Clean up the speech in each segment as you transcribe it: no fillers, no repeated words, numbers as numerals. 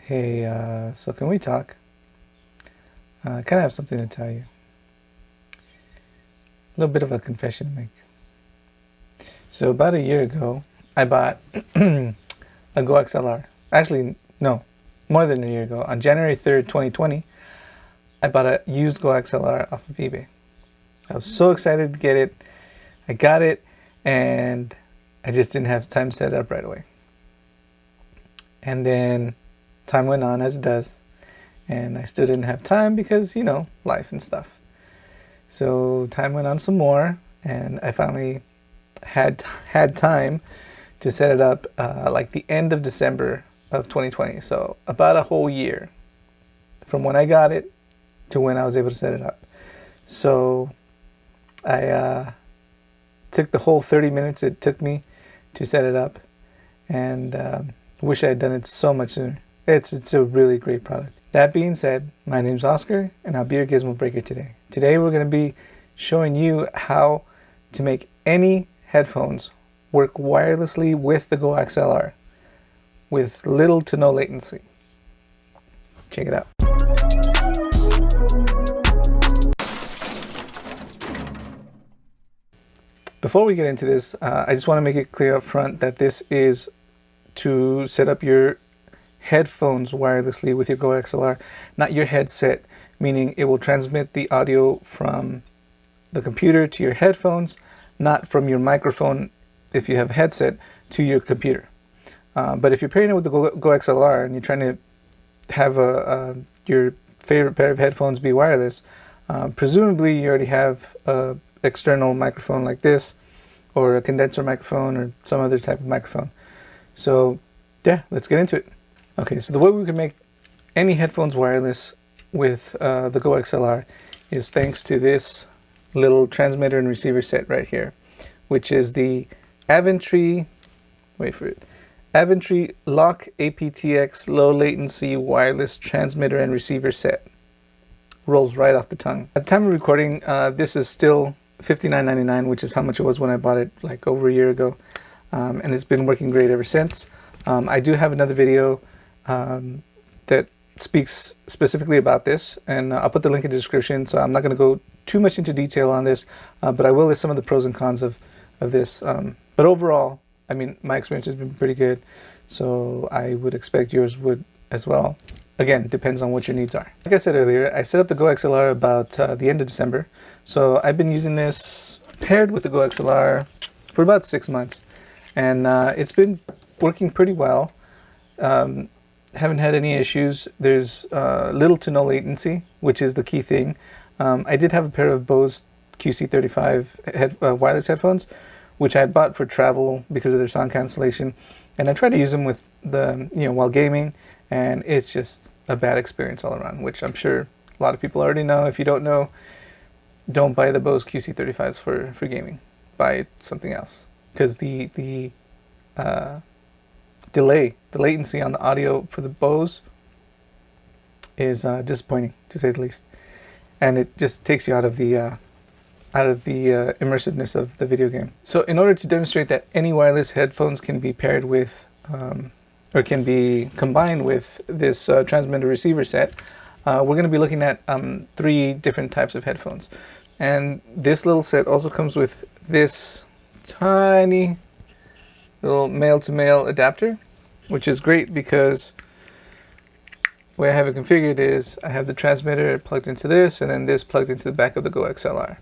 Hey, so can we talk? I kind of have something to tell you. A little bit of a confession to make. So about a year ago, I bought a GoXLR. Actually, no, more than a year ago. On January 3rd, 2020, I bought a used GoXLR off of eBay. I was so excited to get it. I got it, and I just didn't have time to set it up right away. And then time went on, as it does, and I still didn't have time because, life and stuff. So time went on some more, and I finally had time to set it up like the end of December of 2020. So about a whole year from when I got it to when I was able to set it up. So I took the whole 30 minutes it took me to set it up, and wish I had done it so much sooner. It's a really great product. That being said, my name's Oscar, and I'll be your Gizmo Breaker today. Today we're going to be showing you how to make any headphones work wirelessly with the GoXLR with little to no latency. Check it out. Before we get into this, I just want to make it clear up front that this is to set up your headphones wirelessly with your GoXLR, not your headset, meaning it will transmit the audio from the computer to your headphones, not from your microphone if you have a headset to your computer. But if you're pairing it with the GoXLR and you're trying to have your favorite pair of headphones be wireless, presumably you already have an external microphone like this, or a condenser microphone, or some other type of microphone. So yeah, let's get into it. Okay, so the way we can make any headphones wireless with the GoXLR is thanks to this little transmitter and receiver set right here, which is the Aventry, Aventry Lock aptX Low Latency Wireless Transmitter and Receiver Set. Rolls right off the tongue. At the time of recording, this is still $59.99, which is how much it was when I bought it like over a year ago. And it's been working great ever since. I do have another video that speaks specifically about this, and I'll put the link in the description, so I'm not going to go too much into detail on this, but I will list some of the pros and cons of this. But overall, I mean, my experience has been pretty good, so I would expect yours would as well. Again, it depends on what your needs are. Like I said earlier, I set up the GoXLR about the end of December, so I've been using this paired with the GoXLR for about 6 months, and it's been working pretty well. Haven't had any issues. There's little to no latency, which is the key thing. I did have a pair of Bose QC35 wireless headphones, which I had bought for travel because of their sound cancellation, and I tried to use them with while gaming, and it's just a bad experience all around, which I'm sure a lot of people already know. If you don't know, don't buy the Bose QC35s for gaming. Buy something else, because the latency on the audio for the Bose is disappointing, to say the least, and it just takes you out of the immersiveness of the video game. So in order to demonstrate that any wireless headphones can be paired with or can be combined with this transmitter receiver set, we're going to be looking at 3 different types of headphones. And this little set also comes with this tiny little male-to-male adapter, which is great because the way I have it configured is I have the transmitter plugged into this, and then this plugged into the back of the GoXLR.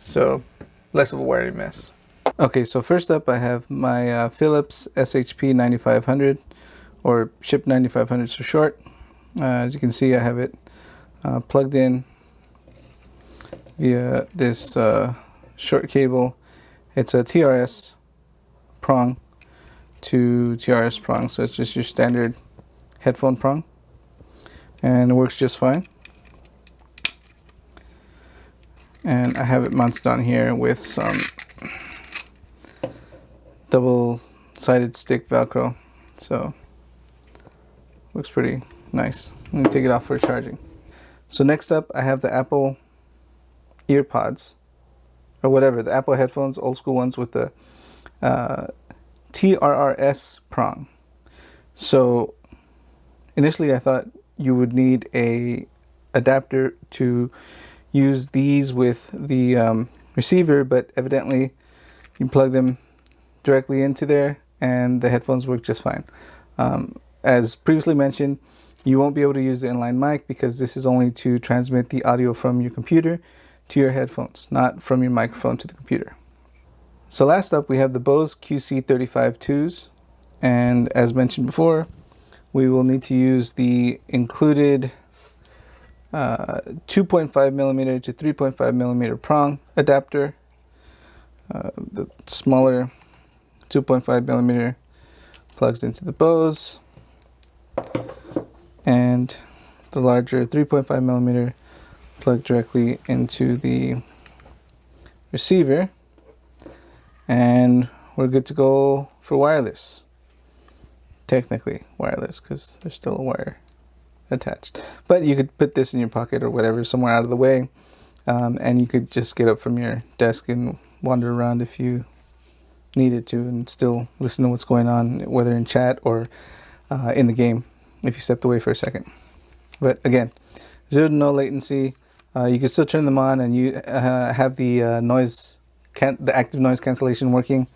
So less of a wiring mess. Okay, so first up I have my Philips SHP 9500, or SHIP 9500 for short. As you can see, I have it plugged in via this short cable. It's a TRS prong to TRS prong, so it's just your standard headphone prong, and it works just fine. And I have it mounted on here with some double-sided stick Velcro, so looks pretty nice. Let me take it off for charging. So next up I have the Apple EarPods, or whatever, the Apple headphones, old school ones with the TRRS prong. So initially I thought you would need a adapter to use these with the receiver, but evidently you plug them directly into there and the headphones work just fine. As previously mentioned, you won't be able to use the inline mic because this is only to transmit the audio from your computer to your headphones, not from your microphone to the computer. So last up, we have the Bose QC35-2s, and as mentioned before, we will need to use the included 2.5 millimeter to 3.5 millimeter prong adapter. The smaller 2.5 millimeter plugs into the Bose, and the larger 3.5 millimeter plug directly into the receiver, and we're good to go for wireless. Technically wireless because there's still a wire attached, but you could put this in your pocket or whatever, somewhere out of the way, and you could just get up from your desk and wander around if you needed to and still listen to what's going on, whether in chat or in the game if you stepped away for a second. But again, 0 to no latency. You can still turn them on and you have the the active noise cancellation working,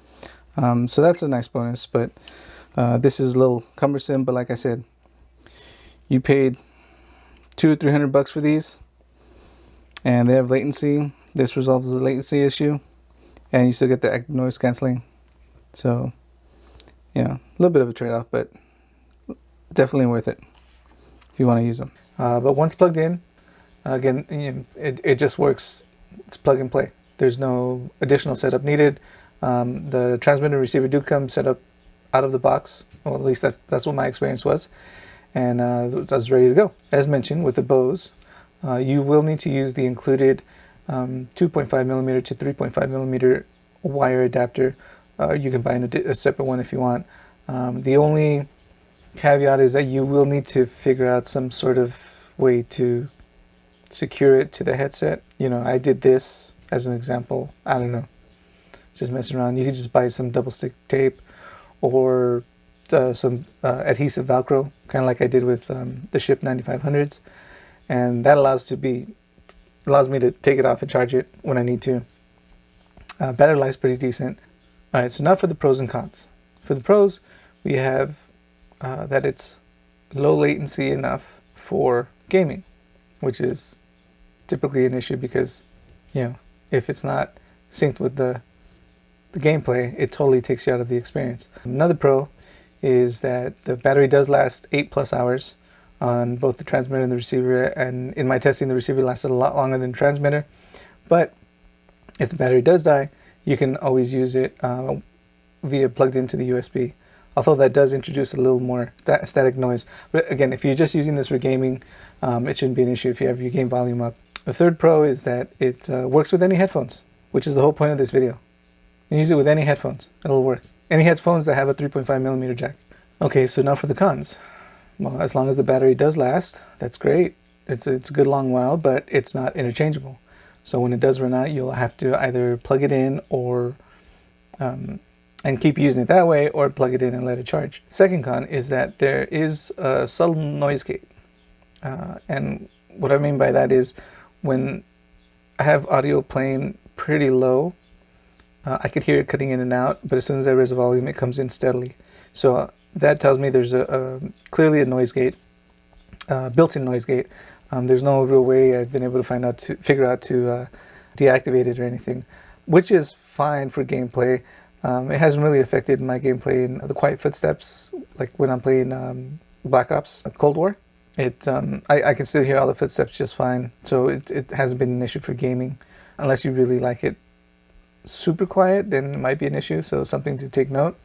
so that's a nice bonus. But this is a little cumbersome, but like I said, you paid $200 or $300 for these and they have latency. This resolves the latency issue and you still get the active noise canceling. So yeah, a little bit of a trade-off, but definitely worth it if you want to use them. But once plugged in, again, it just works. It's plug and play. There's no additional setup needed. The transmitter and receiver do come set up out of the box. Well, at least that's what my experience was. And I was ready to go. As mentioned, with the Bose, you will need to use the included 2.5 millimeter to 3.5 millimeter wire adapter. You can buy a separate one if you want. The only caveat is that you will need to figure out some sort of way to secure it to the headset. You know, I did this as an example. I don't know, just messing around. You could just buy some double stick tape or some adhesive Velcro, kind of like I did with the Ship 9500s, and that allows me to take it off and charge it when I need to. Battery life's pretty decent. All right, so now for the pros and cons. For the pros, we have that it's low latency enough for gaming, which is typically an issue because, you know, if it's not synced with the gameplay, it totally takes you out of the experience. Another pro is that the battery does last 8+ hours on both the transmitter and the receiver, and in my testing the receiver lasted a lot longer than the transmitter. But if the battery does die, you can always use it via plugged into the USB, although that does introduce a little more static noise. But again, if you're just using this for gaming, it shouldn't be an issue if you have your game volume up. The third pro is that it works with any headphones, which is the whole point of this video. You use it with any headphones, it'll work. Any headphones that have a 3.5 millimeter jack. Okay, so now for the cons. Well, as long as the battery does last, that's great. It's a good long while, but it's not interchangeable. So when it does run out, you'll have to either plug it in or and keep using it that way, or plug it in and let it charge. Second con is that there is a subtle noise gate. And what I mean by that is when I have audio playing pretty low, I could hear it cutting in and out, but as soon as I raise the volume, it comes in steadily. So that tells me there's clearly a noise gate, built-in noise gate. There's no real way I've been able to figure out to deactivate it or anything, which is fine for gameplay. It hasn't really affected my gameplay in the quiet footsteps, like when I'm playing Black Ops Cold War. I can still hear all the footsteps just fine, so it hasn't been an issue for gaming. Unless you really like it super quiet, then it might be an issue, so something to take note.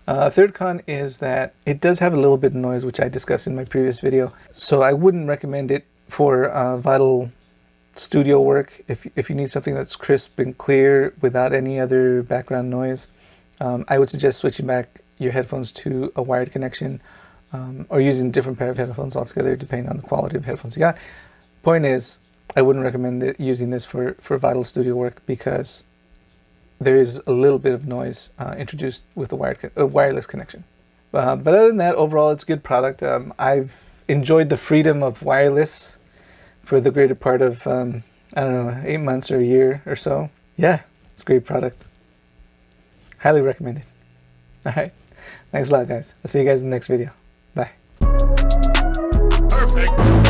Third con is that it does have a little bit of noise, which I discussed in my previous video, so I wouldn't recommend it for vital studio work. If you need something that's crisp and clear without any other background noise, I would suggest switching back your headphones to a wired connection, or using a different pair of headphones altogether, depending on the quality of headphones you got. Point is, I wouldn't recommend using this for vital studio work because there is a little bit of noise introduced with a wireless connection. But other than that, overall, it's a good product. I've enjoyed the freedom of wireless for the greater part of, I don't know, 8 months or a year or so. Yeah, it's a great product. Highly recommended. All right. Thanks a lot, guys. I'll see you guys in the next video. Bye. Perfect.